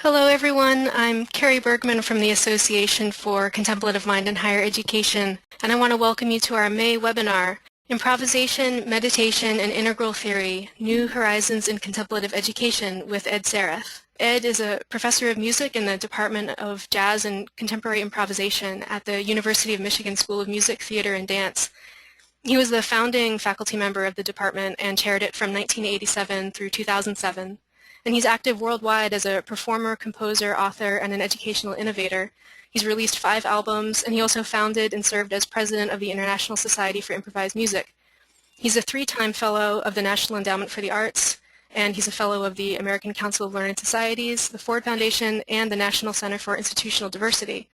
Hello everyone, I'm Carrie Bergman from the Association for Contemplative Mind in Higher Education, and I want to welcome you to our May webinar, Improvisation, Meditation, and Integral Theory, New Horizons in Contemplative Education with Ed Sarath. Ed is a professor of music in the Department of Jazz and Contemporary Improvisation at the University of Michigan School of Music, Theater, and Dance. He was the founding faculty member of the department and chaired it from 1987 through 2007. And he's active worldwide as a performer, composer, author, and an educational innovator. He's released 5 albums, and he also founded and served as president of the International Society for Improvised Music. He's a 3-time fellow of the National Endowment for the Arts, and he's a fellow of the American Council of Learned Societies, the Ford Foundation, and the National Center for Institutional Diversity.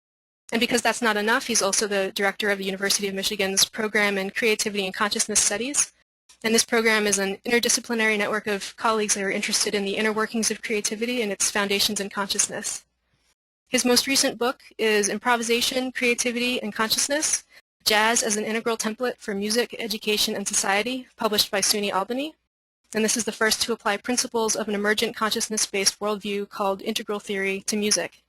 And because that's not enough, he's also the director of the University of Michigan's program in Creativity and Consciousness Studies. And this program is an interdisciplinary network of colleagues that are interested in the inner workings of creativity and its foundations in consciousness. His most recent book is Improvisation, Creativity, and Consciousness, Jazz as an Integral Template for Music, Education, and Society, published by SUNY Albany. And this is the first to apply principles of an emergent consciousness-based worldview called integral theory to music.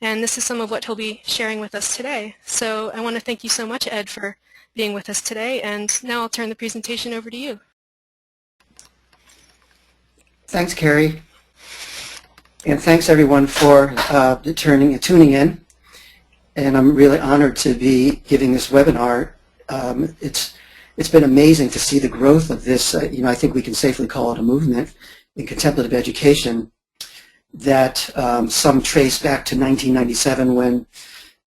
And this is some of what he'll be sharing with us today. So I want to thank you so much, Ed, for being with us today, and now I'll turn the presentation over to you. Thanks, Carrie, and thanks everyone for tuning in. And I'm really honored to be giving this webinar. It's been amazing to see the growth of this. I think we can safely call it a movement in contemplative education that some trace back to 1997 when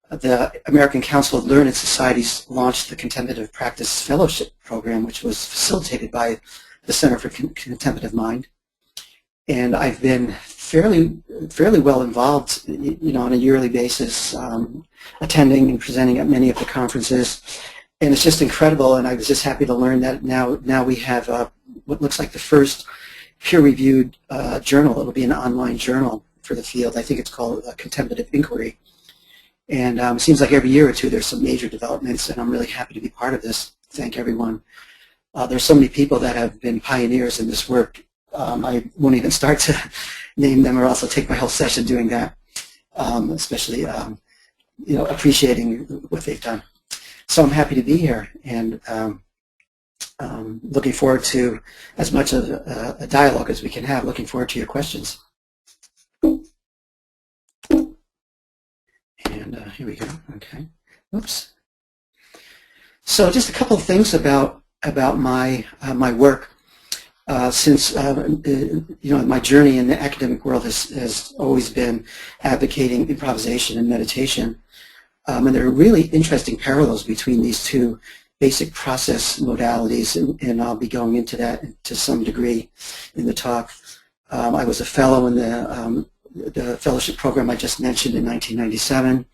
the American Council of Learned Societies launched the Contemplative Practice Fellowship Program, which was facilitated by the Center for Contemplative Mind. And I've been fairly well involved, on a yearly basis, attending and presenting at many of the conferences. And it's just incredible, and I was just happy to learn that now we have what looks like the first peer-reviewed journal. It'll be an online journal for the field. I think it's called Contemplative Inquiry. And it seems like every year or two there's some major developments, and I'm really happy to be part of this. Thank everyone. There's so many people that have been pioneers in this work. I won't even start to name them or else I'll take my whole session doing that, especially appreciating what they've done. So I'm happy to be here, and looking forward to as much of a dialogue as we can have. Looking forward to your questions. And here we go. Okay. Oops. So just a couple of things about my my work. Since my journey in the academic world has always been advocating improvisation and meditation, and there are really interesting parallels between these two basic process modalities, and I'll be going into that to some degree in the talk. I was a fellow in the fellowship program I just mentioned in 1997.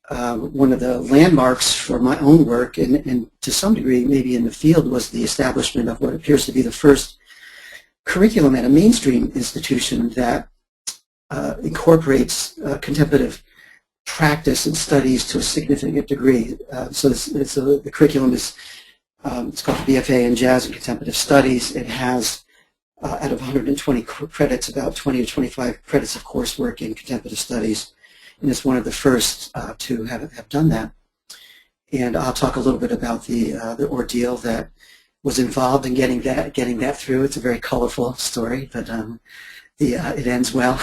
One of the landmarks for my own work, and to some degree maybe in the field, was the establishment of what appears to be the first curriculum at a mainstream institution that incorporates contemplative practice and studies to a significant degree. The curriculum is it's called BFA in Jazz and Contemplative Studies. It has out of 120 credits, about 20 to 25 credits of coursework in contemplative studies, and it's one of the first to have done that. And I'll talk a little bit about the ordeal that was involved in getting that through. It's a very colorful story, but it ends well.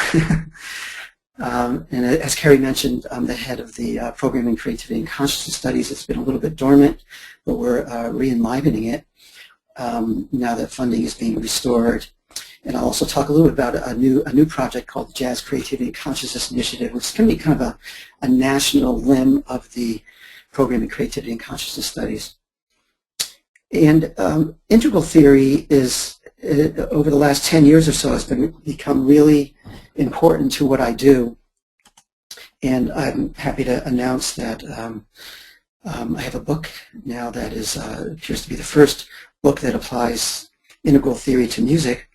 And as Carrie mentioned, I'm the head of the program in Creativity and Consciousness Studies. It's been a little bit dormant, but we're re-enlivening it now that funding is being restored. And I'll also talk a little bit about a new project called the Jazz Creativity and Consciousness Initiative, which is going to be kind of a national limb of the program in Creativity and Consciousness Studies. And integral theory is, over the last 10 years or so, has become really important to what I do. And I'm happy to announce that I have a book now that appears to be the first book that applies integral theory to music.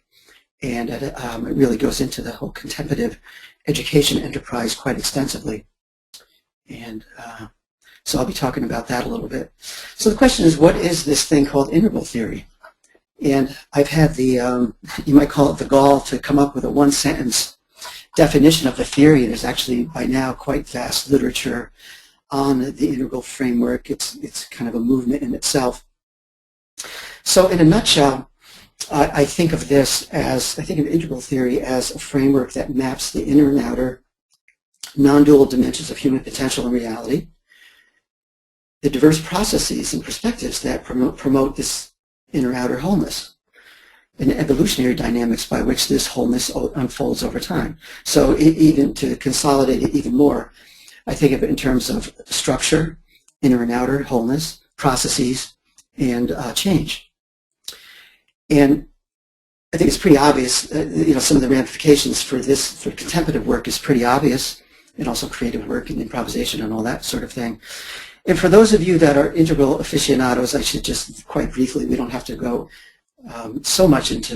And it really goes into the whole contemplative education enterprise quite extensively. And so I'll be talking about that a little bit. So the question is, what is this thing called integral theory? And I've had the, you might call it the gall, to come up with a one-sentence definition of the theory. There's actually by now quite vast literature on the integral framework. It's kind of a movement in itself. So in a nutshell, I think of integral theory as a framework that maps the inner and outer non-dual dimensions of human potential and reality, the diverse processes and perspectives that promote this inner-outer wholeness, and evolutionary dynamics by which this wholeness unfolds over time. So even to consolidate it even more, I think of it in terms of structure, inner and outer wholeness, processes, and change. And I think it's pretty obvious, some of the ramifications for contemplative work is pretty obvious, and also creative work and improvisation and all that sort of thing. And for those of you that are integral aficionados, I should just quite briefly, we don't have to go so much into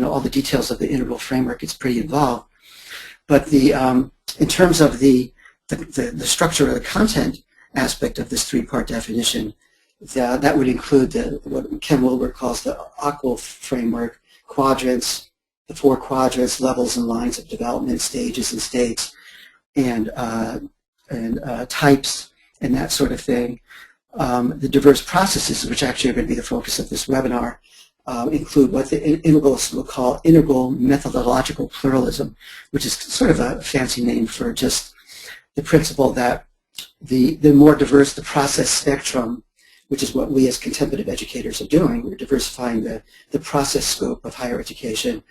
all the details of the integral framework. It's pretty involved. But in terms of the structure or the content aspect of this three-part definition, that would include what Ken Wilber calls the ACMHE framework, quadrants, the 4 quadrants, levels and lines of development, stages and states, and types, and that sort of thing. The diverse processes, which actually are going to be the focus of this webinar, include what the integralists will call integral methodological pluralism, which is sort of a fancy name for just the principle that the more diverse the process spectrum, which is what we as contemplative educators are doing, we're diversifying the process scope of higher education,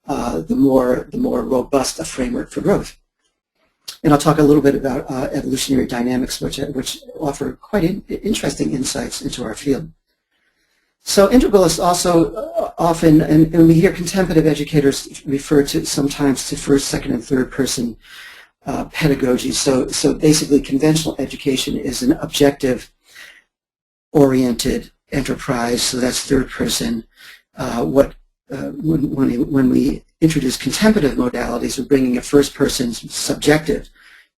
the more robust a framework for growth. And I'll talk a little bit about evolutionary dynamics, which offer quite interesting insights into our field. So integralists also often, and we hear contemplative educators refer to sometimes to first, second, and third person pedagogy. So basically conventional education is an objective oriented enterprise, so that's third person. When we introduce contemplative modalities, we're bringing a first person subjective,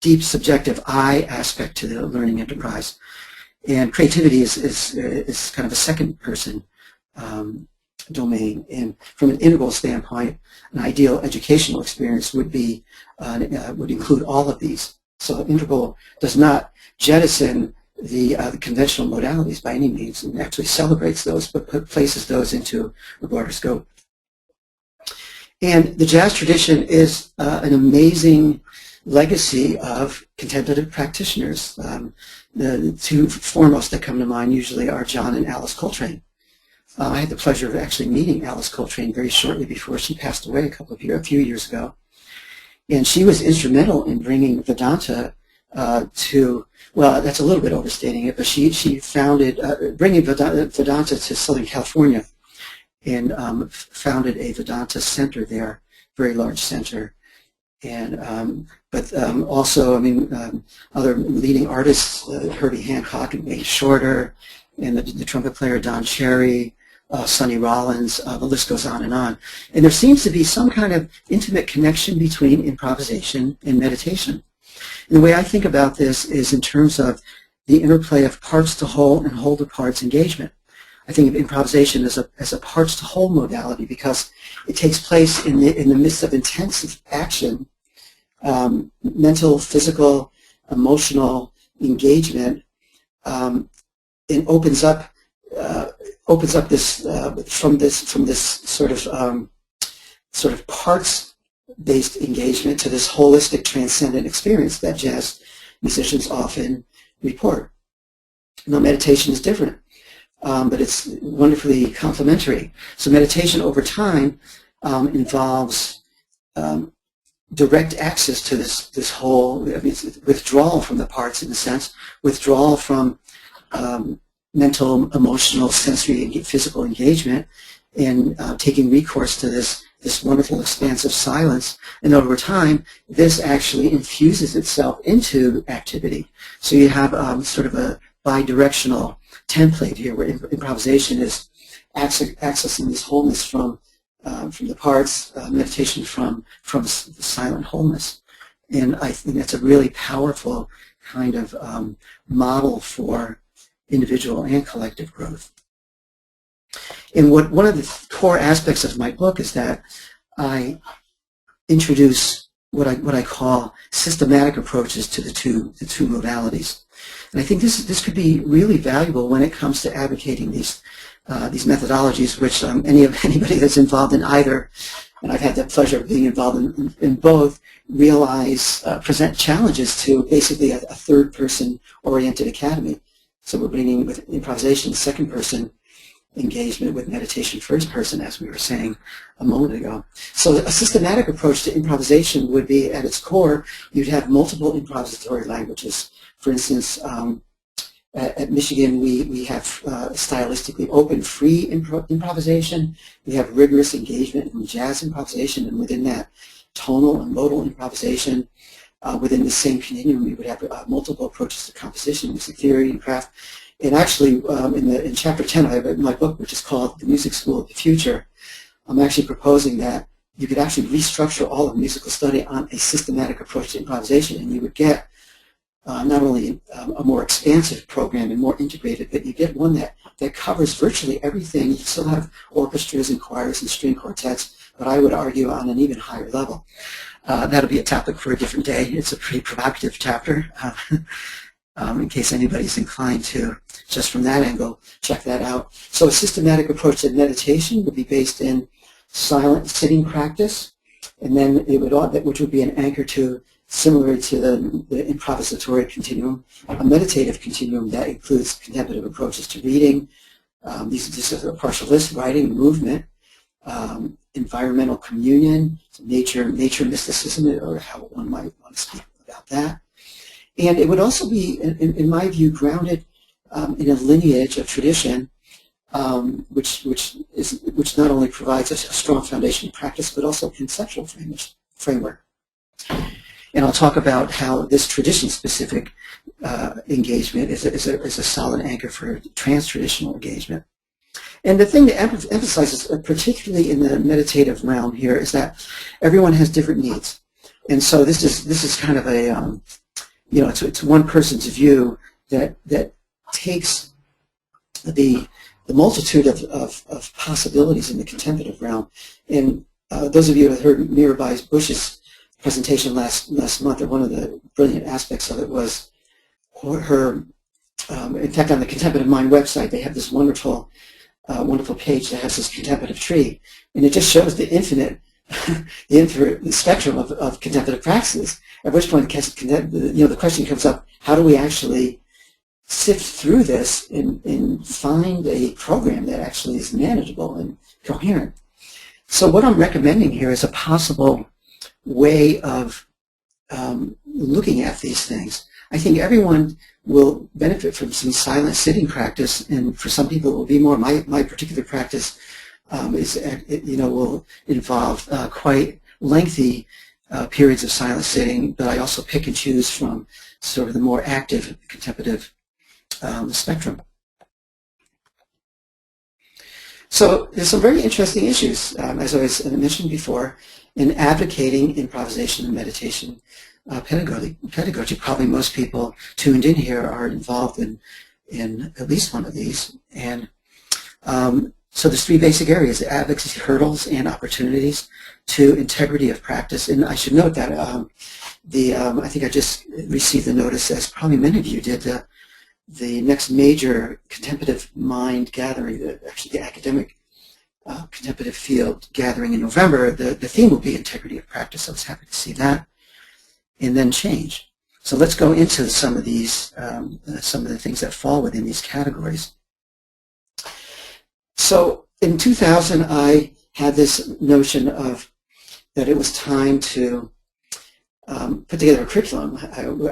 deep subjective I aspect to the learning enterprise. And creativity is kind of a second person domain. And from an integral standpoint, an ideal educational experience would include all of these. So integral does not jettison the conventional modalities by any means, and actually celebrates those, but places those into a broader scope. And the jazz tradition is an amazing legacy of contemplative practitioners. The 2 foremost that come to mind usually are John and Alice Coltrane. I had the pleasure of actually meeting Alice Coltrane very shortly before she passed away a few years ago. And she was instrumental in bringing Vedanta well, that's a little bit overstating it, but she founded, bringing Vedanta to Southern California, and founded a Vedanta center there, very large center. And also, other leading artists, Herbie Hancock and Wayne Shorter, and the trumpet player Don Cherry, Sonny Rollins, the list goes on. And there seems to be some kind of intimate connection between improvisation and meditation. And the way I think about this is in terms of the interplay of parts to whole and whole to parts engagement. I think of improvisation as a parts to whole modality because it takes place in the midst of intensive action, mental, physical, emotional engagement, and opens up this from this sort of parts-based engagement to this holistic transcendent experience that jazz musicians often report. Now, meditation is different, but it's wonderfully complementary. So meditation over time involves direct access to this whole, withdrawal from the parts in a sense, withdrawal from mental, emotional, sensory, and physical engagement, and taking recourse to this wonderful expansive silence. And over time, this actually infuses itself into activity. So you have sort of a bi-directional template here where improvisation is accessing this wholeness from the parts, meditation from silent wholeness. And I think that's a really powerful kind of model for individual and collective growth. And one of the core aspects of my book is that I introduce what I call systematic approaches to the two modalities. And I think this could be really valuable when it comes to advocating these methodologies, which anybody that's involved in either, and I've had the pleasure of being involved in both, present challenges to basically a third-person oriented academy. So we're bringing with improvisation second-person engagement, with meditation first-person, as we were saying a moment ago. So a systematic approach to improvisation would be, at its core, you'd have multiple improvisatory languages. For instance, at Michigan, we have stylistically open, free improvisation. We have rigorous engagement in jazz improvisation, and within that, tonal and modal improvisation. Within the same continuum, we would have multiple approaches to composition, music theory, and craft. And actually, in Chapter 10 of my book, which is called The Music School of the Future, I'm actually proposing that you could actually restructure all of musical study on a systematic approach to improvisation, and you would get not only a more expansive program and more integrated, but you get one that covers virtually everything. You still have orchestras and choirs and string quartets, but I would argue on an even higher level. That'll be a topic for a different day. It's a pretty provocative chapter. In case anybody's inclined to, just from that angle, check that out. So a systematic approach to meditation would be based in silent sitting practice, and then it would, which would be an anchor to, similar to the improvisatory continuum, a meditative continuum that includes contemplative approaches to reading. These are a partial list: writing, movement, environmental communion, nature mysticism, or how one might want to speak about that. And it would also be, in my view, grounded in a lineage of tradition, which not only provides a strong foundation of practice, but also conceptual framework. And I'll talk about how this tradition-specific engagement is a solid anchor for trans-traditional engagement. And the thing to emphasize, particularly in the meditative realm here, is that everyone has different needs. And so this is kind of a it's one person's view that takes the multitude of possibilities in the contemplative realm. And those of you who have heard Mirabai Bush's presentation last month, one of the brilliant aspects of it was her. In fact, on the Contemplative Mind website, they have this wonderful page that has this contemplative tree, and it just shows the infinite spectrum of contemplative practices. At which point, the question comes up: how do we actually sift through this and find a program that actually is manageable and coherent? So, what I'm recommending here is a possible way of looking at these things. I think everyone will benefit from some silent sitting practice, and for some people it will be more. My particular practice will involve quite lengthy periods of silent sitting, but I also pick and choose from sort of the more active contemplative spectrum. So there's some very interesting issues, as I mentioned before, in advocating improvisation and meditation pedagogy. Probably most people tuned in here are involved in at least one of these. And so there's three basic areas: advocacy hurdles and opportunities to integrity of practice. And I should note that I think I just received the notice, as probably many of you did, the next major contemplative mind gathering, actually the academic contemplative field gathering in November, the theme will be integrity of practice. I was happy to see that. And then change. So let's go into some of these, some of the things that fall within these categories. So in 2000, I had this notion of that it was time to put together a curriculum.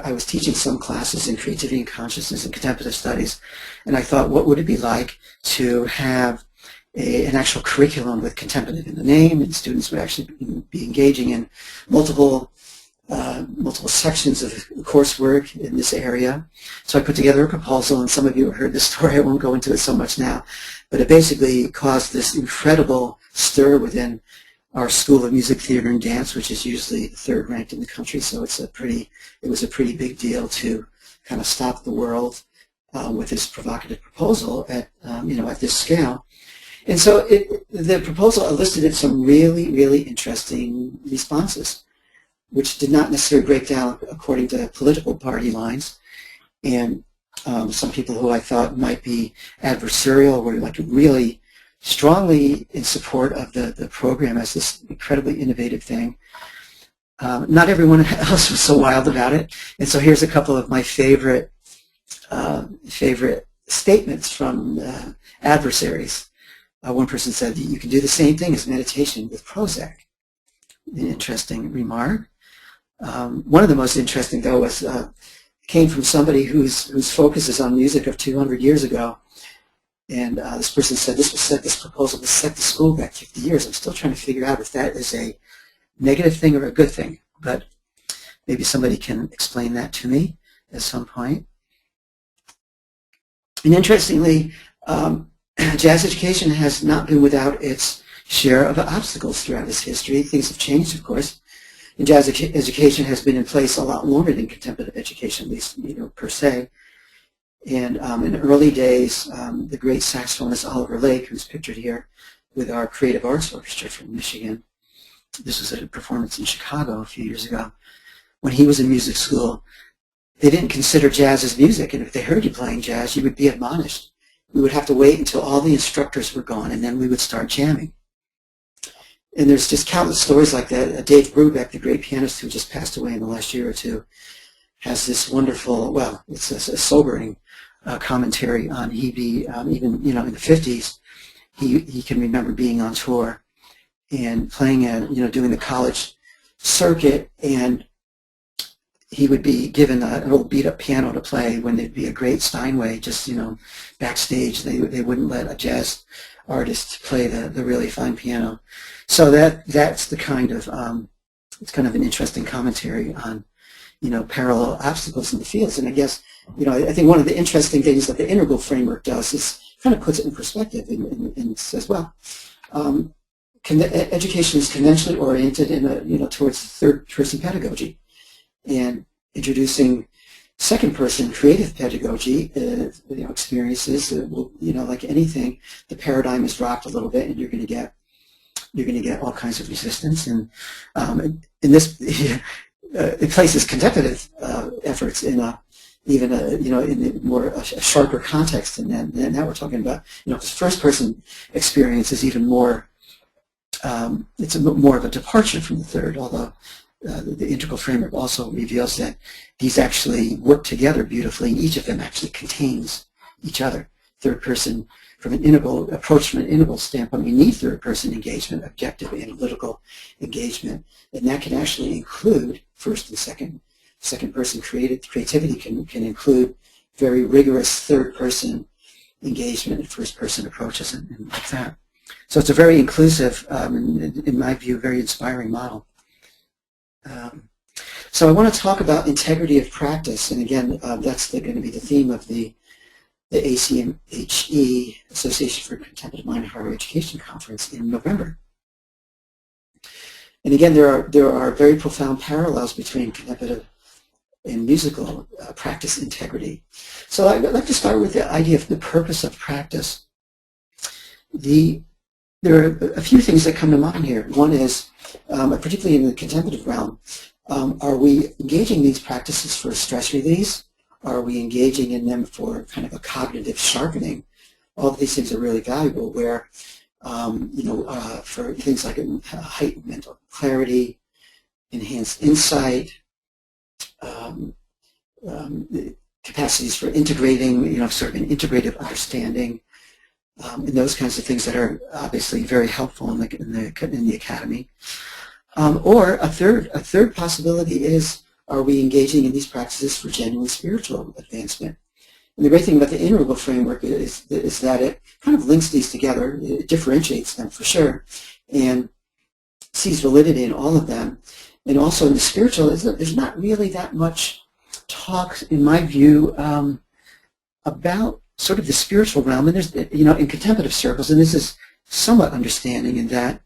I was teaching some classes in creativity and consciousness and contemplative studies, and I thought, what would it be like to have an actual curriculum with contemplative in the name, and students would actually be engaging in multiple sections of coursework in this area. So I put together a proposal, and some of you have heard this story. I won't go into it so much now, but it basically caused this incredible stir within our School of Music, Theater, and Dance, which is usually third ranked in the country. So it was a pretty big deal to kind of stop the world with this provocative proposal at this scale. And so the proposal elicited some really, really interesting responses. which did not necessarily break down according to political party lines. And some people who I thought might be adversarial were like really strongly in support of the program as this incredibly innovative thing. Not everyone else was so wild about it. And so here's a couple of my favorite statements from adversaries. One person said, you can do the same thing as meditation with Prozac. An interesting remark. One of the most interesting, though, was came from somebody whose focus is on music of 200 years ago. And this person said, this proposal was set the school back 50 years. I'm still trying to figure out if that is a negative thing or a good thing. But maybe somebody can explain that to me at some point. And interestingly, jazz education has not been without its share of obstacles throughout its history. Things have changed, of course. And jazz education has been in place a lot longer than contemplative education, at least per se. And in the early days, the great saxophonist Oliver Lake, who's pictured here with our Creative Arts Orchestra from Michigan, this was a performance in Chicago a few years ago. When he was in music school, they didn't consider jazz as music, and if they heard you playing jazz, you would be admonished. We would have to wait until all the instructors were gone, and then we would start jamming. And there's just countless stories like that. Dave Brubeck, the great pianist who just passed away in the last year or two, has this wonderful, well, it's a sobering commentary on even in the 50s, he can remember being on tour and playing at, doing the college circuit, and he would be given an old beat-up piano to play when there'd be a great Steinway just, backstage. They wouldn't let a jazz artist play the really fine piano. So that's the kind of, it's kind of an interesting commentary on, parallel obstacles in the fields. And I guess, I think one of the interesting things that the integral framework does is kind of puts it in perspective and says, well, education is conventionally oriented in towards third-person pedagogy. And introducing second-person creative pedagogy, experiences, like anything, the paradigm is dropped a little bit, and you're going to get all kinds of resistance. And in this, it places contemplative efforts in in a more a sharper context. And then now we're talking about, because first-person experience is even more. It's more of a departure from the third, although. The integral framework also reveals that these actually work together beautifully, and each of them actually contains each other. Third person, from an integral approach, from an integral standpoint, we need third person engagement, objective analytical engagement, and that can actually include first and second person creativity can include very rigorous third person engagement and first person approaches and like that. So it's a very inclusive, in my view, very inspiring model. So I want to talk about integrity of practice, and again, that's going to be the theme of the ACMHE, Association for Contemplative Mind and Higher Education Conference in November. And again, there are very profound parallels between contemplative and musical practice integrity. So I'd like to start with the idea of the purpose of practice. There are a few things that come to mind here. One is, particularly in the contemplative realm, are we engaging these practices for stress release? Are we engaging in them for kind of a cognitive sharpening? All of these things are really valuable where, for things like heightened mental clarity, enhanced insight, capacities for integrating, sort of an integrative understanding, and those kinds of things that are obviously very helpful in the academy. Or a third possibility is, are we engaging in these practices for genuine spiritual advancement? And the great thing about the integral framework is that it kind of links these together. It differentiates them for sure, and sees validity in all of them. And also in the spiritual, there's not really that much talk, in my view, about sort of the spiritual realm. And there's, in contemplative circles, and this is somewhat understanding in that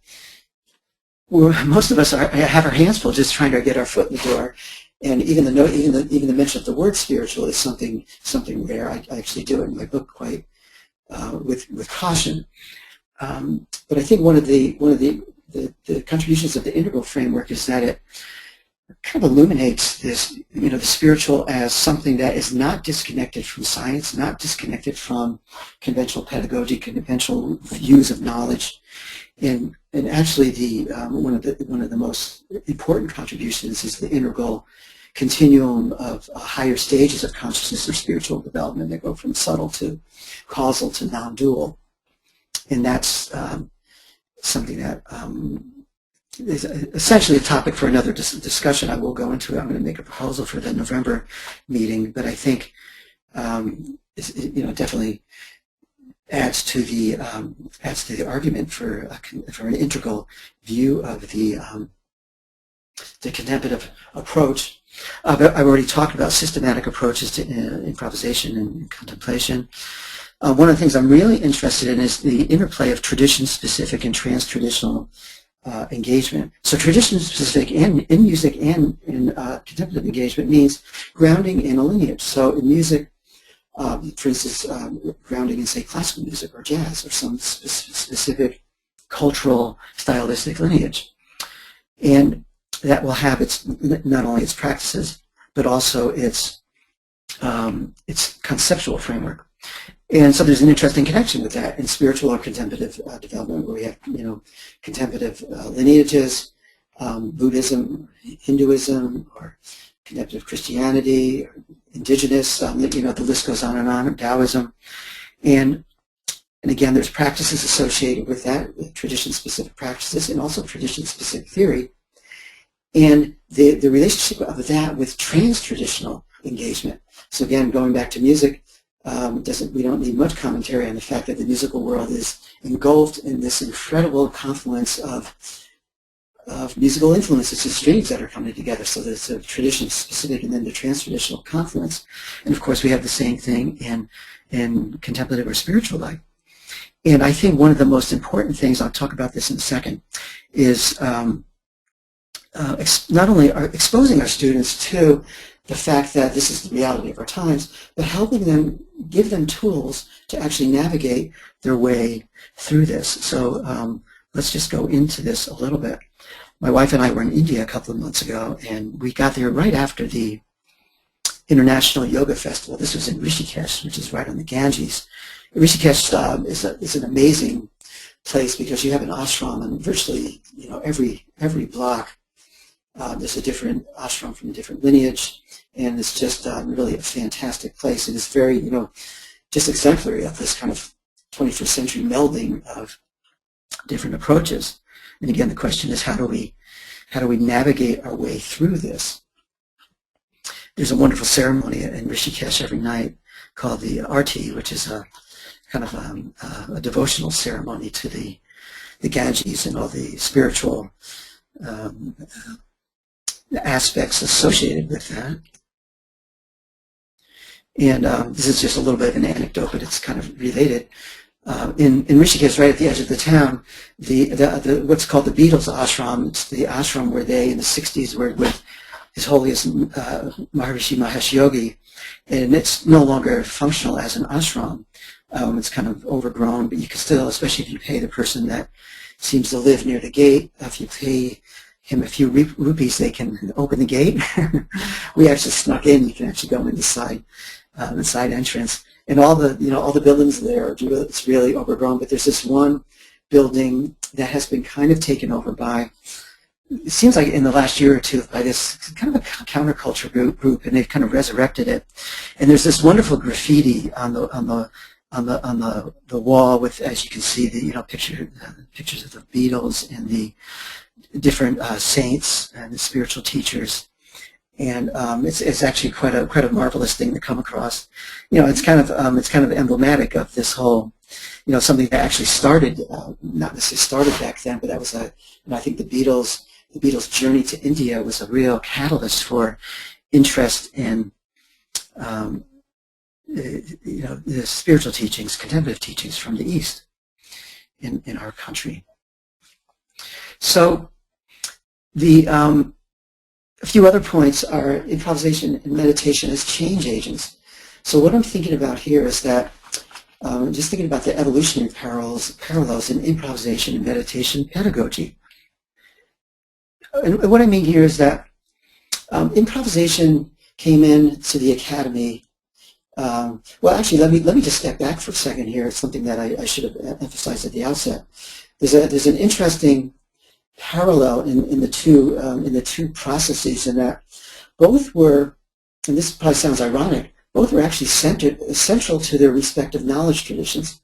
most of us have our hands full just trying to get our foot in the door. And even the mention of the word spiritual is something rare. I actually do it in my book quite with caution. But I think one of the contributions of the integral framework is that kind of illuminates this, the spiritual as something that is not disconnected from science, not disconnected from conventional pedagogy, conventional views of knowledge. And actually, one of the most important contributions is the integral continuum of higher stages of consciousness or spiritual development that go from subtle to causal to non-dual. And that's something that is essentially a topic for another discussion. I will go into it. I'm going to make a proposal for the November meeting, but I think definitely adds to the argument for an integral view of the contemplative approach. I've already talked about systematic approaches to improvisation and contemplation. One of the things I'm really interested in is the interplay of tradition-specific and trans-traditional engagement. So tradition-specific in music and in contemplative engagement means grounding in a lineage. So in music, for instance, grounding in, say, classical music or jazz or some specific cultural stylistic lineage. And that will have not only its practices, but also its conceptual framework. And so there's an interesting connection with that in spiritual or contemplative development, where we have, contemplative lineages, Buddhism, Hinduism, or contemplative Christianity, or indigenous, the list goes on, or Taoism. And again, there's practices associated with that, with tradition-specific practices, and also tradition-specific theory. And the relationship of that with trans-traditional engagement. So again, going back to music, we don't need much commentary on the fact that the musical world is engulfed in this incredible confluence of musical influences and streams that are coming together. So there's a tradition-specific and then the trans-traditional confluence. And of course, we have the same thing in contemplative or spiritual life. And I think one of the most important things, I'll talk about this in a second, is not only exposing our students to the fact that this is the reality of our times, but helping them, give them tools to actually navigate their way through this. So let's just go into this a little bit. My wife and I were in India a couple of months ago, and we got there right after the International Yoga Festival. This was in Rishikesh, which is right on the Ganges. Rishikesh is an amazing place because you have an ashram on virtually every block. There's a different ashram from a different lineage, and it's just really a fantastic place. It is very, just exemplary of this kind of 21st century melding of different approaches. And again, the question is, how do we navigate our way through this? There's a wonderful ceremony in Rishikesh every night called the Arti, which is a kind of a devotional ceremony to the Ganges and all the spiritual aspects associated with that. And this is just a little bit of an anecdote, but it's kind of related. In Rishikesh, right at the edge of the town, the what's called the Beatles ashram, it's the ashram where they, in the 60s, were with His Holiness Maharishi Mahesh Yogi, and it's no longer functional as an ashram. It's kind of overgrown, but you can still, especially if you pay the person that seems to live near the gate, if you pay him a few rupees, they can open the gate. We actually snuck in. You can actually go in the side entrance, and all the buildings there, it's really overgrown. But there's this one building that has been kind of taken over by, it seems like in the last year or two, by this kind of a counterculture group, and they've kind of resurrected it. And there's this wonderful graffiti on the wall with, as you can see, the pictures of the Beatles and the different saints and the spiritual teachers, and it's actually quite a marvelous thing to come across. It's kind of emblematic of this whole, something that actually started, not necessarily started back then, but that was I think the Beatles' journey to India was a real catalyst for interest in the spiritual teachings, contemplative teachings from the East in our country. So a few other points are improvisation and meditation as change agents. So what I'm thinking about here is that just thinking about the evolutionary parallels in improvisation and meditation pedagogy. And what I mean here is that Improvisation came into the academy. Well, actually, let me just step back for a second here. It's something that I should have emphasized at the outset. There's an interesting parallel in the two processes, in that both were, and this probably sounds ironic, both were actually central to their respective knowledge traditions.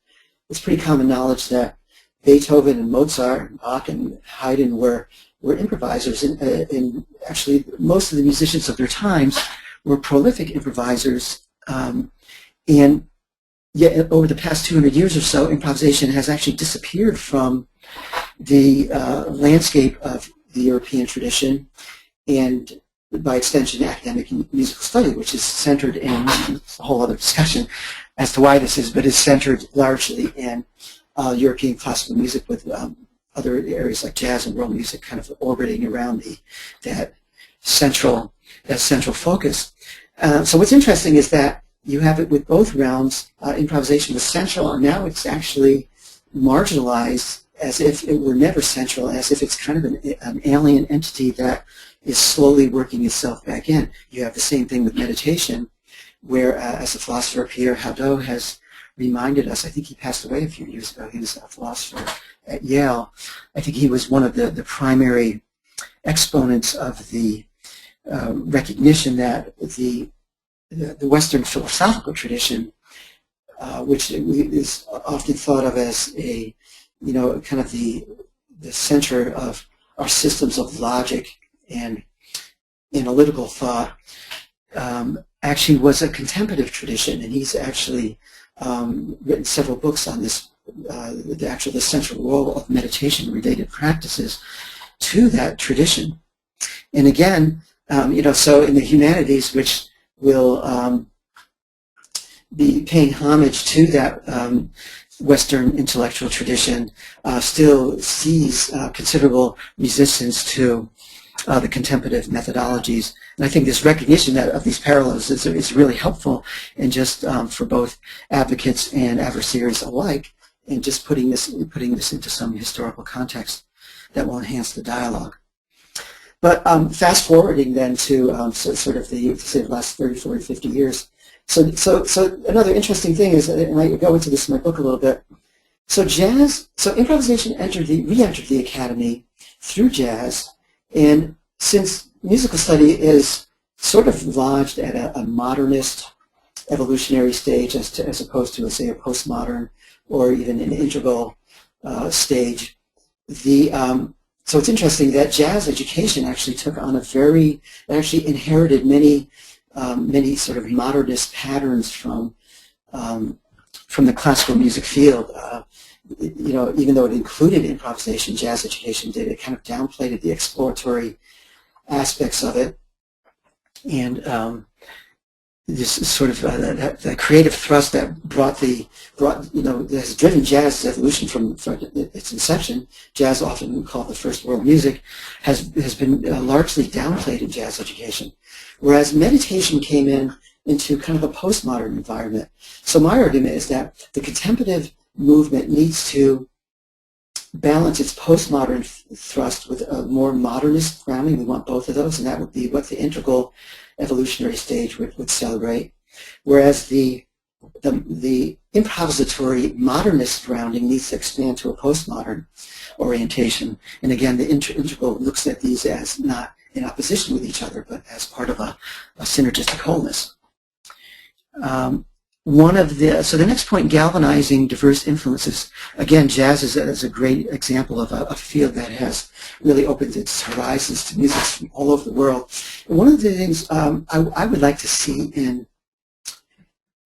It's pretty common knowledge that Beethoven and Mozart and Bach and Haydn were improvisers, and actually most of the musicians of their times were prolific improvisers. And yet, over the past 200 years or so, improvisation has actually disappeared from the landscape of the European tradition, and by extension, academic and musical study, which is centered in a whole other discussion as to why this is, but is centered largely in European classical music, with other areas like jazz and world music kind of orbiting around that central focus. So what's interesting is that you have it with both realms. Improvisation was central, and now it's actually marginalized as if it were never central, as if it's kind of an alien entity that is slowly working itself back in. You have the same thing with meditation, where, as the philosopher Pierre Hadot has reminded us, I think he passed away a few years ago, he was a philosopher at Yale. I think he was one of the primary exponents of the recognition that the Western philosophical tradition, which is often thought of as a, kind of the center of our systems of logic and analytical thought, actually was a contemplative tradition, and he's actually written several books on this, the central role of meditation-related practices to that tradition. And again, so in the humanities, which will be paying homage to that Western intellectual tradition, still sees considerable resistance to the contemplative methodologies. And I think this recognition of these parallels is really helpful in just for both advocates and adversaries alike, and just putting this into some historical context that will enhance the dialogue. But fast forwarding then to sort of the last 30, 40, 50 years. So another interesting thing is, and I go into this in my book a little bit. So improvisation re-entered the academy through jazz, and since musical study is sort of lodged at a modernist evolutionary stage as opposed to, say, a postmodern or even an integral stage, so it's interesting that jazz education actually took on actually inherited many sort of modernist patterns from the classical music field. Even though it included improvisation, jazz education did. It kind of downplayed the exploratory aspects of it, and this sort of the creative thrust that that has driven jazz's evolution from its inception. Jazz, often called the first world music, has been largely downplayed in jazz education, whereas meditation came into kind of a postmodern environment. So my argument is that the contemplative movement needs to balance its postmodern thrust with a more modernist grounding. We want both of those, and that would be what the integral evolutionary stage would celebrate. Whereas the improvisatory modernist grounding needs to expand to a postmodern orientation. And again, the integral looks at these as not in opposition with each other, but as part of a synergistic wholeness. So the next point, galvanizing diverse influences. Again, jazz is a great example of a field that has really opened its horizons to music from all over the world. And one of the things I would like to see in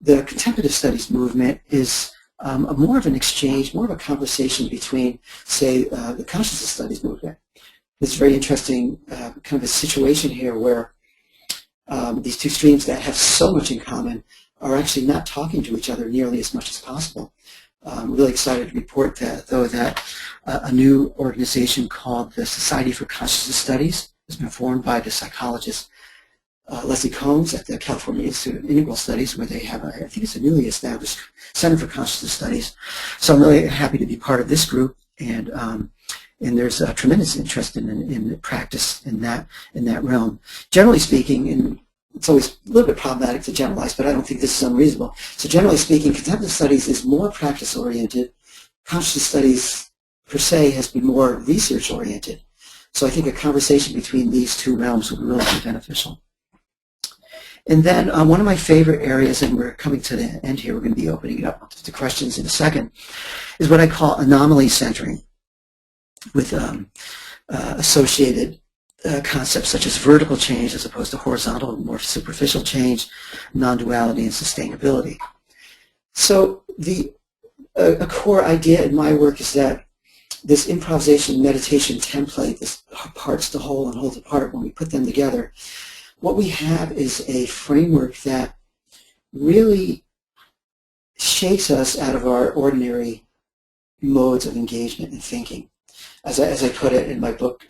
the contemplative studies movement is more of an exchange, more of a conversation between, say, the consciousness studies movement. It's very interesting kind of a situation here where these two streams that have so much in common are actually not talking to each other nearly as much as possible. I'm really excited to report that, though, that a new organization called the Society for Consciousness Studies has been formed by the psychologist Leslie Combs at the California Institute of Integral Studies, where they have, I think it's a newly established Center for Consciousness Studies. So I'm really happy to be part of this group, and And there's a tremendous interest in practice in that realm. Generally speaking, and it's always a little bit problematic to generalize, but I don't think this is unreasonable. So generally speaking, contemplative studies is more practice-oriented. Consciousness studies, per se, has been more research-oriented. So I think a conversation between these two realms would really be beneficial. And then one of my favorite areas, and we're coming to the end here, we're going to be opening it up to questions in a second, is what I call anomaly centering, with associated concepts such as vertical change as opposed to horizontal, more superficial change, non-duality, and sustainability. So a core idea in my work is that this improvisation meditation template, this parts to whole and whole to part, when we put them together, what we have is a framework that really shakes us out of our ordinary modes of engagement and thinking. As I put it in my book,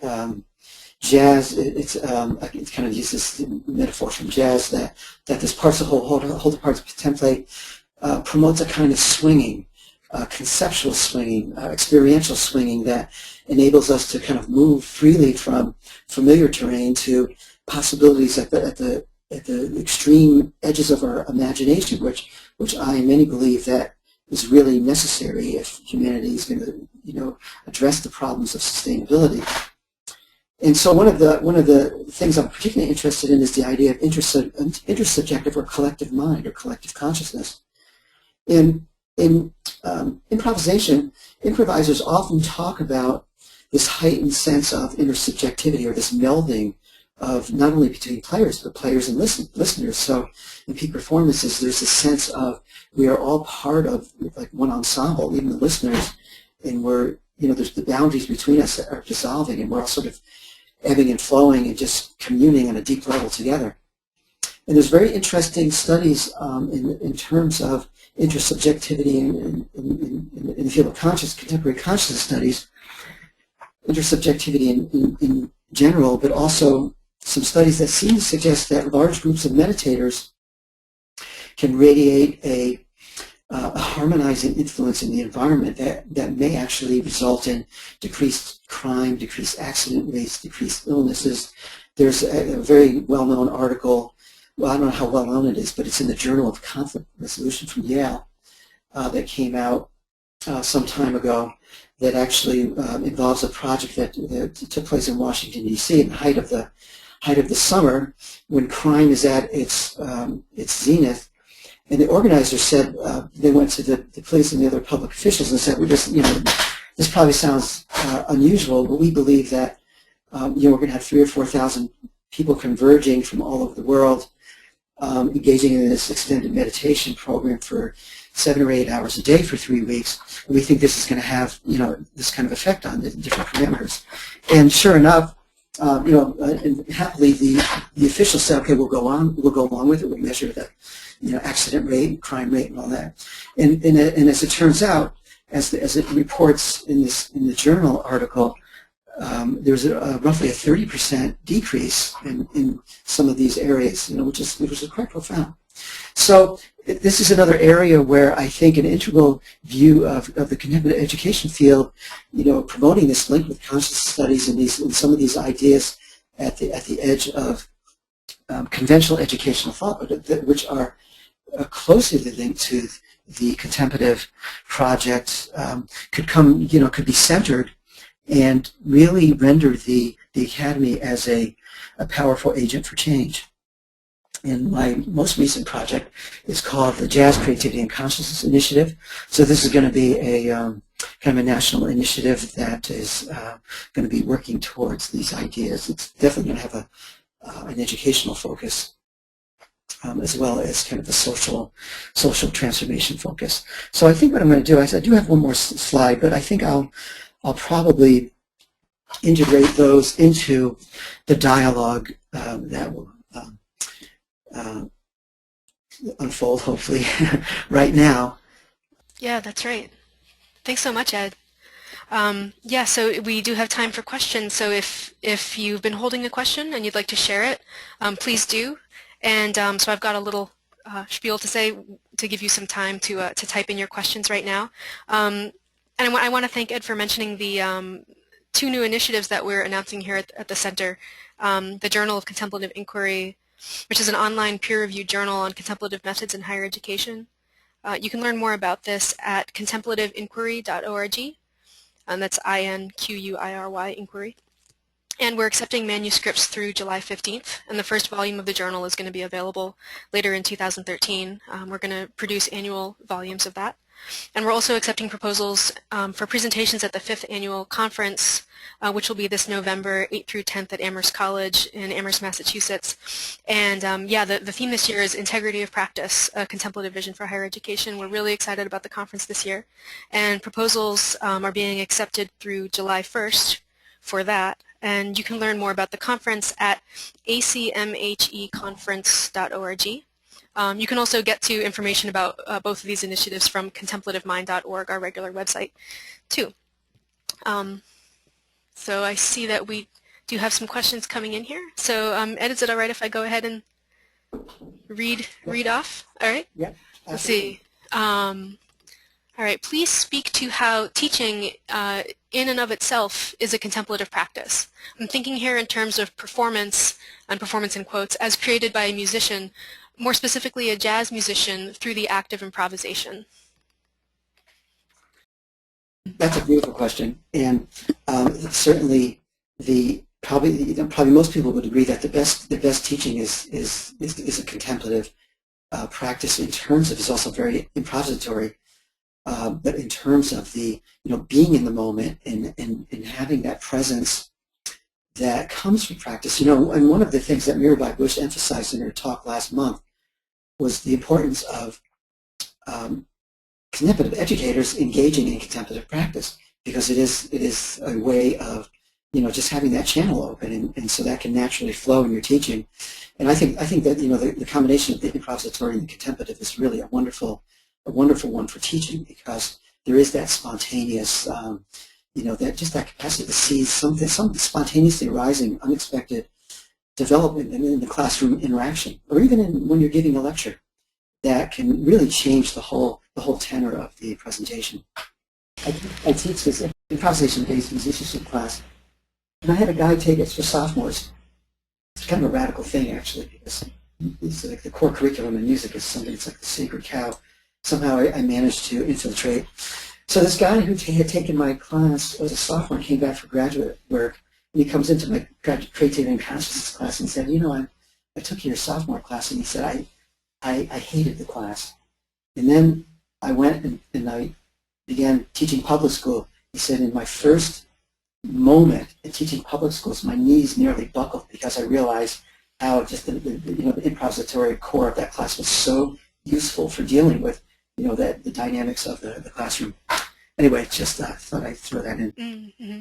jazz, it's kind of uses this metaphor from jazz that this parts to whole to parts template promotes a kind of swinging, conceptual swinging, experiential swinging that enables us to kind of move freely from familiar terrain to possibilities at the extreme edges of our imagination, which I and many believe that is really necessary if humanity is going to, address the problems of sustainability. And so one of the things I'm particularly interested in is the idea of intersubjective or collective mind or collective consciousness. In improvisation, improvisers often talk about this heightened sense of intersubjectivity, or this melding of not only between players, but players and listeners. So in peak performances, there's a sense of we are all part of like one ensemble, even the listeners, and we're, there's the boundaries between us that are dissolving, and we're all sort of ebbing and flowing and just communing on a deep level together. And there's very interesting studies in terms of intersubjectivity in the field of contemporary consciousness studies, intersubjectivity in general, but also some studies that seem to suggest that large groups of meditators can radiate a harmonizing influence in the environment that may actually result in decreased crime, decreased accident rates, decreased illnesses. There's a very well-known article, well, I don't know how well-known it is, but it's in the Journal of Conflict Resolution from Yale that came out some time ago, that actually involves a project that took place in Washington, D.C. in the height of the summer, when crime is at its zenith. And the organizers said, they went to the police and the other public officials and said, this probably sounds unusual, but we believe that we're going to have 3,000 or 4,000 people converging from all over the world, engaging in this extended meditation program for 7 or 8 hours a day for 3 weeks. And we think this is going to have, this kind of effect on the different parameters. And sure enough, and happily the officials said, okay, we'll go along with it. We'll measure the, accident rate, crime rate, and all that. And as it turns out, as it reports in the journal article, there's roughly a 30% decrease in some of these areas, which is quite profound. So this is another area where I think an integral view of the contemplative education field, promoting this link with consciousness studies and some of these ideas at the edge of conventional educational thought, which are closely linked to the contemplative project, could be centered and really render the Academy as a powerful agent for change. And my most recent project is called the Jazz Creativity and Consciousness Initiative. So this is going to be a kind of a national initiative that is going to be working towards these ideas. It's definitely going to have an educational focus, as well as kind of a social transformation focus. So I think what I'm going to do is I do have one more slide, but I think I'll probably integrate those into the dialogue that will unfold, hopefully, right now. Yeah, that's right. Thanks so much, Ed. Yeah, so we do have time for questions. So if you've been holding a question and you'd like to share it, please do. And so I've got a little spiel to say to give you some time to type in your questions right now. And I want to thank Ed for mentioning two new initiatives that we're announcing here at the center. The Journal of Contemplative Inquiry, which is an online peer-reviewed journal on contemplative methods in higher education. You can learn more about this at contemplativeinquiry.org, and that's INQUIRY, inquiry. And we're accepting manuscripts through July 15th, and the first volume of the journal is going to be available later in 2013. We're going to produce annual volumes of that. And we're also accepting proposals for presentations at the 5th annual conference, which will be this November 8th through 10th at Amherst College in Amherst, Massachusetts. And yeah, the theme this year is Integrity of Practice, a Contemplative Vision for Higher Education. We're really excited about the conference this year. And proposals are being accepted through July 1st for that. And you can learn more about the conference at acmheconference.org. You can also get to information about both of these initiatives from contemplativemind.org, our regular website, too. So I see that we do have some questions coming in here. So Ed, is it all right if I go ahead and read off? All right? Yeah. Let's see. All right, please speak to how teaching in and of itself is a contemplative practice. I'm thinking here in terms of performance, and performance in quotes, as created by a musician, more specifically a jazz musician, through the act of improvisation. That's a beautiful question, and certainly probably most people would agree that the best teaching is a contemplative practice in terms of it's also very improvisatory. But in terms of the being in the moment and having that presence that comes from practice, and one of the things that Mirabai Bush emphasized in her talk last month was the importance of contemplative educators engaging in contemplative practice, because it is a way of just having that channel open, and so that can naturally flow in your teaching. And I think that the combination of the improvisatory and the contemplative is really a wonderful one for teaching, because there is that spontaneous, that capacity to see something spontaneously arising, unexpected development in the classroom interaction, or even when you're giving a lecture, that can really change the whole tenor of the presentation. I teach this improvisation-based musicianship class, and I had a guy take it for sophomores. It's kind of a radical thing, actually, because it's like the core curriculum in music is something that's like the sacred cow. Somehow I managed to infiltrate. So this guy who had taken my class as a sophomore came back for graduate work, and he comes into my creativity and consciousness class and said, I took your sophomore class, and he said, I hated the class. And then I went and I began teaching public school. He said, in my first moment in teaching public schools, my knees nearly buckled, because I realized how just the improvisatory core of that class was so useful for dealing with the dynamics of the classroom. Anyway, just thought I'd throw that in. Mm-hmm.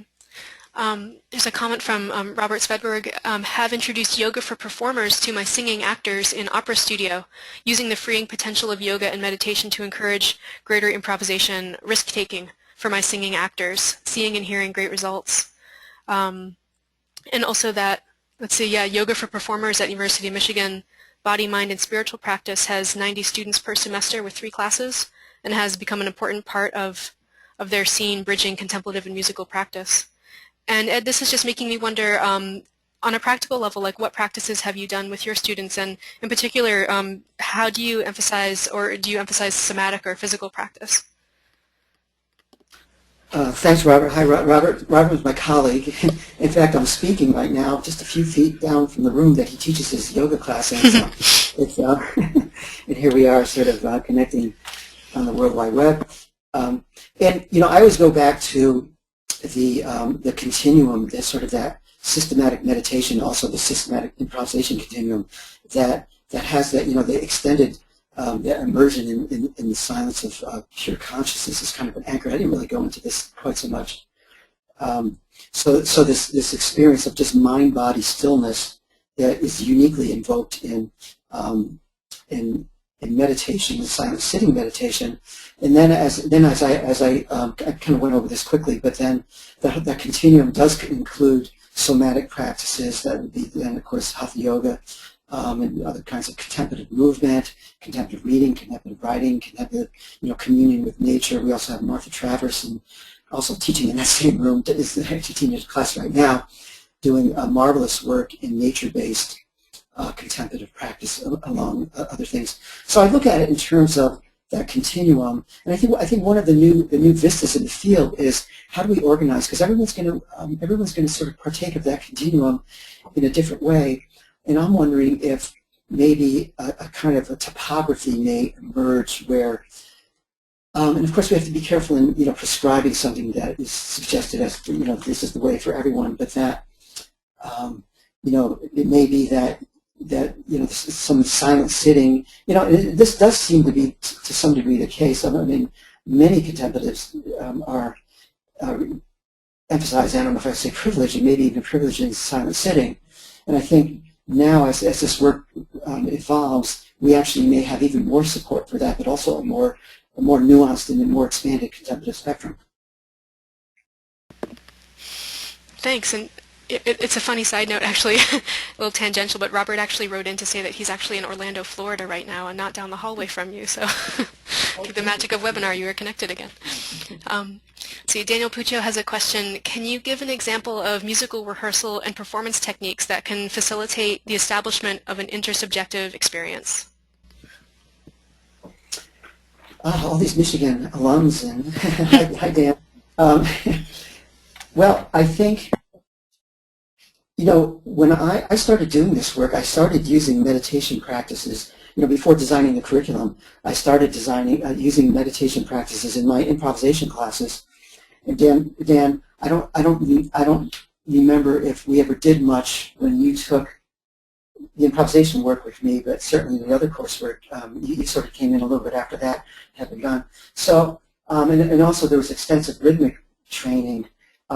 There's a comment from Robert Svedberg. Have introduced yoga for performers to my singing actors in opera studio, using the freeing potential of yoga and meditation to encourage greater improvisation, risk-taking for my singing actors, seeing and hearing great results. And also that, let's see, yeah, yoga for performers at University of Michigan, Body, Mind, and Spiritual Practice has 90 students per semester with 3 classes, and has become an important part of their scene bridging contemplative and musical practice. And Ed, this is just making me wonder, on a practical level, like what practices have you done with your students, and in particular, how do you emphasize, or do you emphasize somatic or physical practice? Thanks, Robert. Hi, Robert. Robert was my colleague. In fact, I'm speaking right now just a few feet down from the room that he teaches his yoga class in. So and here we are sort of connecting on the World Wide Web. And, I always go back to the continuum, that systematic meditation, also the systematic improvisation continuum that has that, the extended that immersion in the silence of pure consciousness is kind of an anchor. I didn't really go into this quite so much. So this experience of just mind-body stillness that is uniquely invoked in meditation, silent sitting meditation, and then as I kind of went over this quickly, but then that continuum does include somatic practices. That would be then, of course, hatha yoga. And other kinds of contemplative movement, contemplative reading, contemplative writing, contemplative, communion with nature. We also have Martha Travers, also teaching in that same room, is actually teaching a class right now, doing marvelous work in nature-based contemplative practice along other things. So I look at it in terms of that continuum, and I think one of the new vistas in the field is how do we organize, because everyone's going to sort of partake of that continuum in a different way, and I'm wondering if maybe a kind of a topography may emerge where, and of course we have to be careful in prescribing something that is suggested as this is the way for everyone, but that it may be that some silent sitting, this does seem to be to some degree the case. I mean, many contemplatives are emphasize, I don't know if I say privileging, maybe even privileging silent sitting, and I think now as this work evolves, we actually may have even more support for that, but also a more nuanced and a more expanded contemplative spectrum. Thanks. And it's a funny side note, actually, a little tangential, but Robert actually wrote in to say that he's actually in Orlando, Florida right now and not down the hallway from you. So through the magic of webinar, you are connected again. See, Daniel Puccio has a question. Can you give an example of musical rehearsal and performance techniques that can facilitate the establishment of an intersubjective experience? All these Michigan alums, and hi Dan. Well, I think, when I started doing this work, I started using meditation practices. Before designing the curriculum, I started using meditation practices in my improvisation classes. And Dan, I don't remember if we ever did much when you took the improvisation work with me, but certainly the other coursework, you sort of came in a little bit after that had begun. So, and also there was extensive rhythmic training.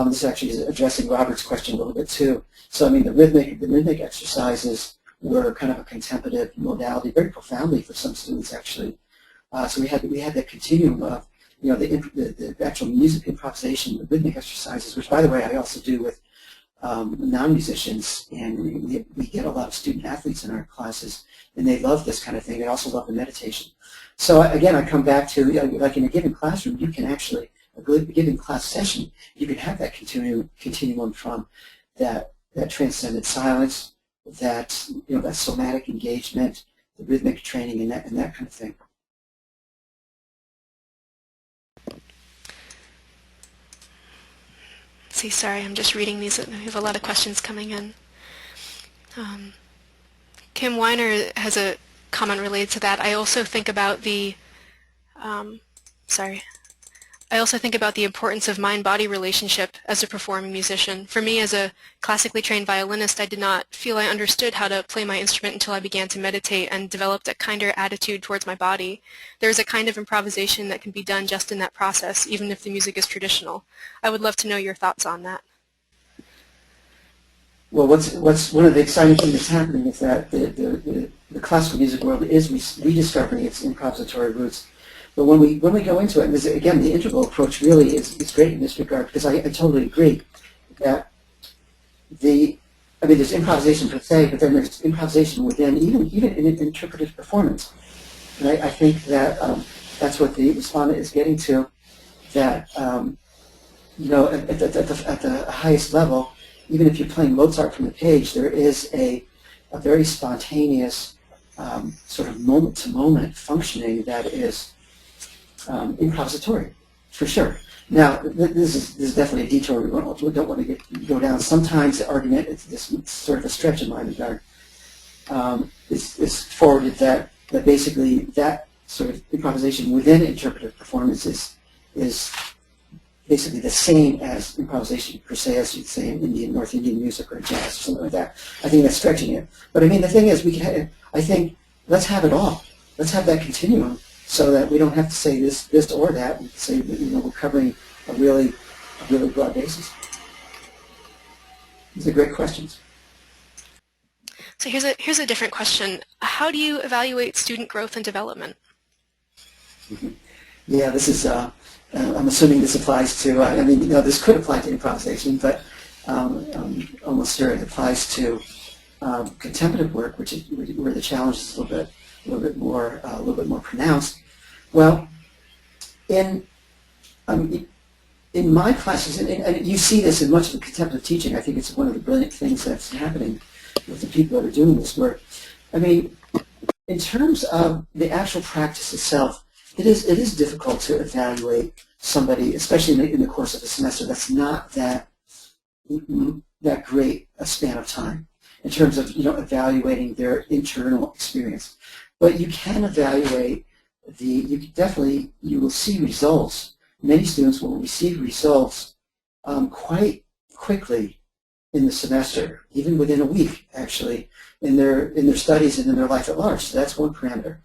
This actually is addressing Robert's question a little bit too. So I mean, the rhythmic exercises were kind of a contemplative modality, very profoundly for some students actually. So we had that continuum of the actual music improvisation, the rhythmic exercises, which by the way I also do with non-musicians, and we get a lot of student athletes in our classes, and they love this kind of thing. They also love the meditation. So again, I come back to like in a given classroom, you can actually a given class session, you can have that continuum from that transcendent silence, that that somatic engagement, the rhythmic training, and that kind of thing. See, sorry, I'm just reading these. We have a lot of questions coming in. Kim Weiner has a comment related to that. I also think about the I also think about the importance of mind-body relationship as a performing musician. For me, as a classically trained violinist, I did not feel I understood how to play my instrument until I began to meditate and developed a kinder attitude towards my body. There is a kind of improvisation that can be done just in that process, even if the music is traditional. I would love to know your thoughts on that. Well, what's one of the exciting things that's happening is that the classical music world is rediscovering its improvisatory roots. But when we go into it, and again, the integral approach really is great in this regard, because I totally agree that there's improvisation per se, but then there's improvisation within even in an interpretive performance. And I think that that's what the respondent is getting to, that at the highest level, even if you're playing Mozart from the page, there is a very spontaneous sort of moment-to-moment functioning that is improvisatory, for sure. Now, this is definitely a detour we don't want to go down. Sometimes the argument, it's sort of a stretch in my regard, is forwarded that basically that sort of improvisation within interpretive performance is basically the same as improvisation per se, as you'd say in North Indian music or jazz or something like that. I think that's stretching it. But I mean, the thing is, I think let's have it all. Let's have that continuum, so that we don't have to say this or that. We can say we're covering a really broad basis. These are great questions. So here's a different question. How do you evaluate student growth and development? Mm-hmm. Yeah, this is. I'm assuming this applies to. This could apply to improvisation, but I'm almost sure it applies to contemplative work, which is where the challenge is a little bit more pronounced. Well, in my classes, and you see this in much of the contemplative teaching, I think it's one of the brilliant things that's happening with the people that are doing this work. I mean, in terms of the actual practice itself, it is difficult to evaluate somebody, especially in the course of a semester, that's not that great a span of time in terms of evaluating their internal experience. But you can evaluate you will see results. Many students will receive results quite quickly in the semester, even within a week, actually, in their studies and in their life at large. So that's one parameter.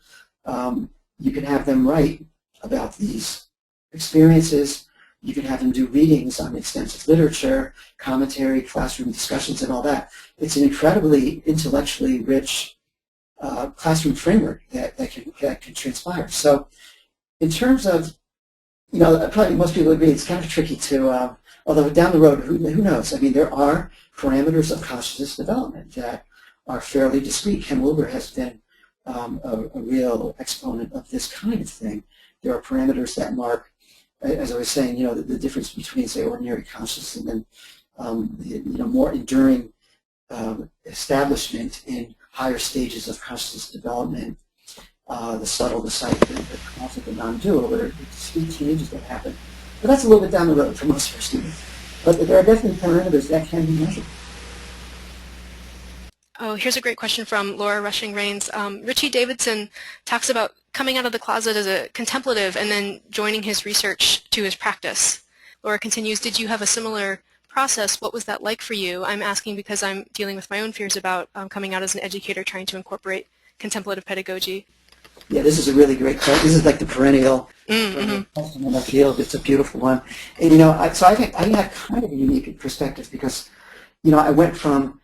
You can have them write about these experiences. You can have them do readings on extensive literature, commentary, classroom discussions, and all that. It's an incredibly intellectually rich classroom framework that can transpire. So in terms of, probably most people agree it's kind of tricky to, although down the road, who knows? I mean, there are parameters of consciousness development that are fairly discrete. Ken Wilber has been a real exponent of this kind of thing. There are parameters that mark, as I was saying, the difference between, say, ordinary consciousness and then more enduring establishment in higher stages of consciousness development, the subtle, the psychic, the classic, the non-dual, where there are discrete changes that happen. But that's a little bit down the road for most of our students. But there are definitely parameters that can be measured. Oh, here's a great question from Laura Rushing Rains. Richie Davidson talks about coming out of the closet as a contemplative and then joining his research to his practice. Laura continues, did you have a similar process? What was that like for you? I'm asking because I'm dealing with my own fears about coming out as an educator trying to incorporate contemplative pedagogy. Yeah, this is a really great question. This is like the perennial question in the field. It's a beautiful one. And, so I think I had kind of a unique perspective because, I went from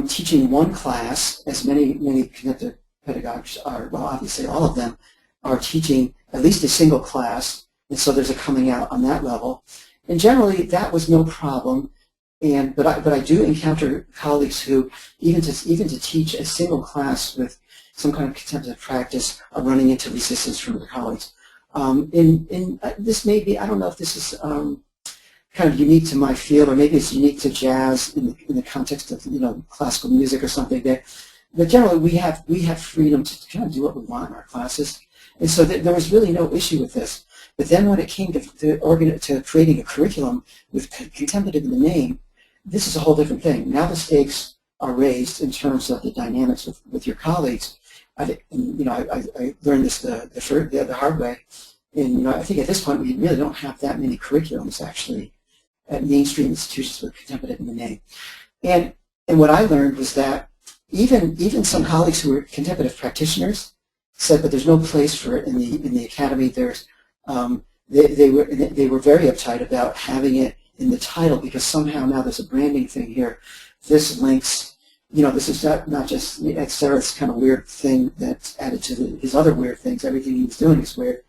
teaching one class, as many contemplative pedagogues are, well, obviously all of them are teaching at least a single class, and so there's a coming out on that level. And generally, that was no problem. But I do encounter colleagues who, even to teach a single class with some kind of contemplative practice, are running into resistance from the colleagues. This may be, I don't know if this is kind of unique to my field, or maybe it's unique to jazz in the context of classical music or something. But generally, we have freedom to kind of do what we want in our classes, and so there was really no issue with this. But then when it came to creating a curriculum with contemplative in the name, this is a whole different thing. Now the stakes are raised in terms of the dynamics with your colleagues. I learned this the hard way. And I think at this point we really don't have that many curriculums actually at mainstream institutions with contemplative in the name. And what I learned was that even some colleagues who were contemplative practitioners said that there's no place for it in the academy. There's they were very uptight about having it in the title because somehow now there's a branding thing here. This links, this is not just Ed Sarath's kind of weird thing that's added to his other weird things. Everything he was doing is weird.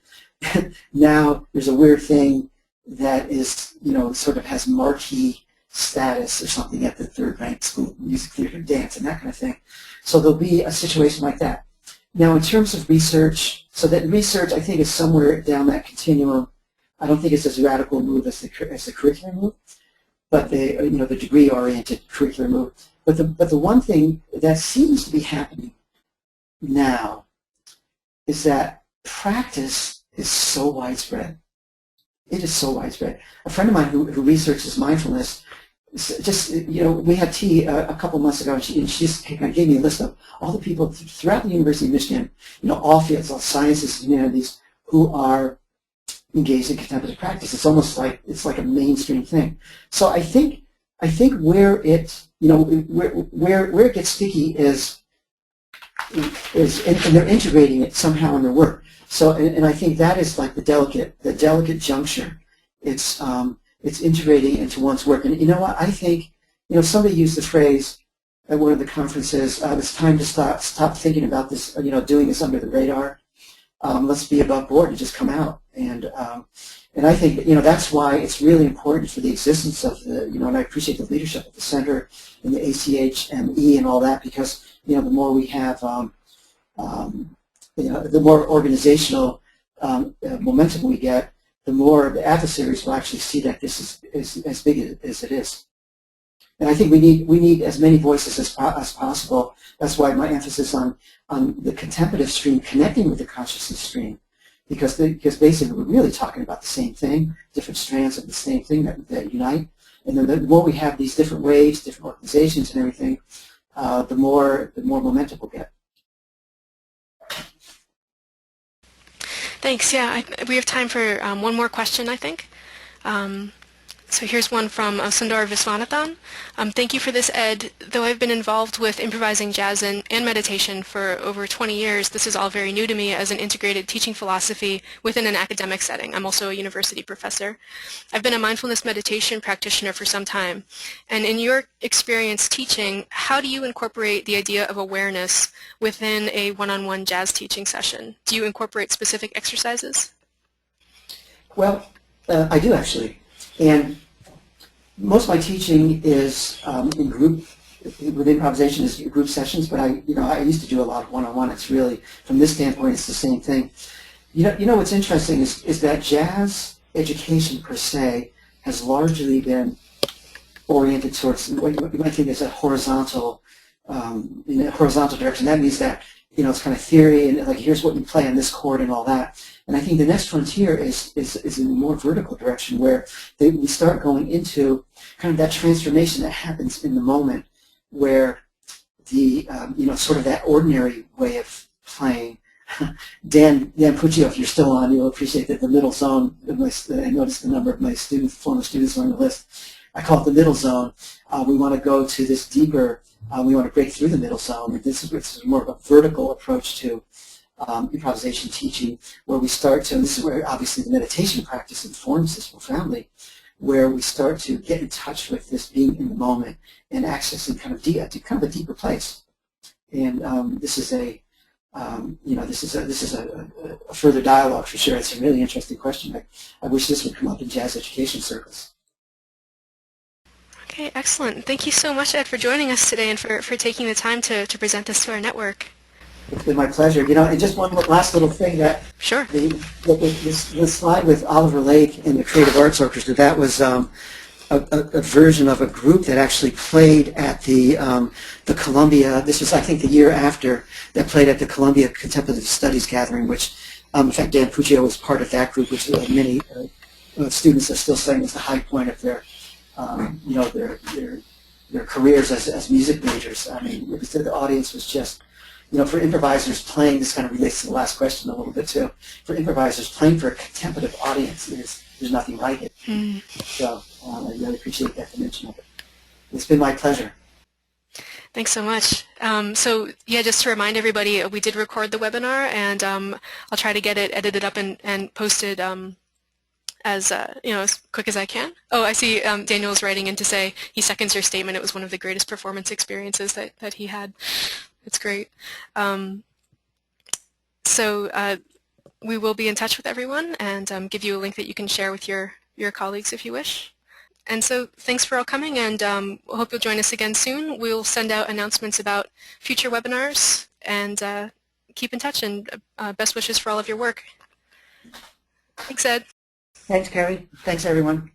Now there's a weird thing that is, sort of has marquee status or something at the third-ranked school of music, theater, and dance, and that kind of thing. So there'll be a situation like that. Now, in terms of research, so that research, I think, is somewhere down that continuum. I don't think it's as radical a move as the curricular move, but the degree-oriented curricular move. But the one thing that seems to be happening now is that practice is so widespread. It is so widespread. A friend of mine who researches mindfulness, we had tea a couple months ago, and she just gave me a list of all the people throughout the University of Michigan, all fields, all sciences, humanities, who are engaged in contemplative practice. It's almost like a mainstream thing. So I think where it where it gets sticky is and they're integrating it somehow in their work. So and I think that is like the delicate juncture. It's integrating into one's work. And you know what? I think somebody used the phrase at one of the conferences. It's time to stop thinking about this. Doing this under the radar. Let's be above board and just come out. And I think that's why it's really important for the existence of the and I appreciate the leadership of the center and the ACMHE and all that, because the more we have the more organizational momentum we get, the more the adversaries will actually see that this is as big as it is. And I think we need as many voices as possible. That's why my emphasis on the contemplative stream connecting with the consciousness stream, because basically we're really talking about the same thing, different strands of the same thing that unite. And then the more we have these different waves, different organizations, and everything, the more momentum we'll get. Thanks. Yeah, we have time for one more question, I think. So here's one from Sundar Viswanathan. Thank you for this, Ed. Though I've been involved with improvising jazz and meditation for over 20 years, this is all very new to me as an integrated teaching philosophy within an academic setting. I'm also a university professor. I've been a mindfulness meditation practitioner for some time. And in your experience teaching, how do you incorporate the idea of awareness within a one-on-one jazz teaching session? Do you incorporate specific exercises? Well, I do actually. And most of my teaching is in group, with improvisation is group sessions, but I used to do a lot of one-on-one. It's really, from this standpoint, it's the same thing. You know what's interesting is that jazz education per se has largely been oriented towards what you might think is a horizontal, in a horizontal direction. That means that it's kind of theory and like here's what you play on this chord and all that. And I think the next frontier is in a more vertical direction where we start going into kind of that transformation that happens in the moment, where the sort of that ordinary way of playing. Dan Puccio, if you're still on, you'll appreciate that the middle zone. I noticed the number of my former students on the list. I call it the middle zone. We want to go to this deeper. We want to break through the middle zone. This is more of a vertical approach to improvisation teaching, where we start to, and this is where obviously the meditation practice informs this profoundly, where we start to get in touch with this being in the moment and accessing kind of a deeper place. And this is a further dialogue for sure. It's a really interesting question. I wish this would come up in jazz education circles. Okay, excellent. Thank you so much, Ed, for joining us today and for taking the time to present this to our network. It's been my pleasure. And just one last little thing that sure. The slide with Oliver Lake and the Creative Arts Orchestra, that was a version of a group that actually played at the Columbia. This was, I think, the year after, that played at the Columbia Contemplative Studies Gathering, which, in fact, Dan Puccio was part of that group, which many students are still saying is the high point of their careers as music majors. I mean, the audience was just, for improvisers playing, this kind of relates to the last question a little bit too. For improvisers playing for a contemplative audience, there's nothing like it. So I really appreciate that dimension of it. It's been my pleasure. Thanks so much. So yeah, just to remind everybody, we did record the webinar, and I'll try to get it edited up and posted as quick as I can. Oh, I see Daniel's writing in to say he seconds your statement. It was one of the greatest performance experiences that he had. It's great. So we will be in touch with everyone and give you a link that you can share with your colleagues if you wish. And so thanks for all coming, and we hope you'll join us again soon. We'll send out announcements about future webinars, and keep in touch, and best wishes for all of your work. Thanks, Ed. Thanks, Carrie. Thanks, everyone.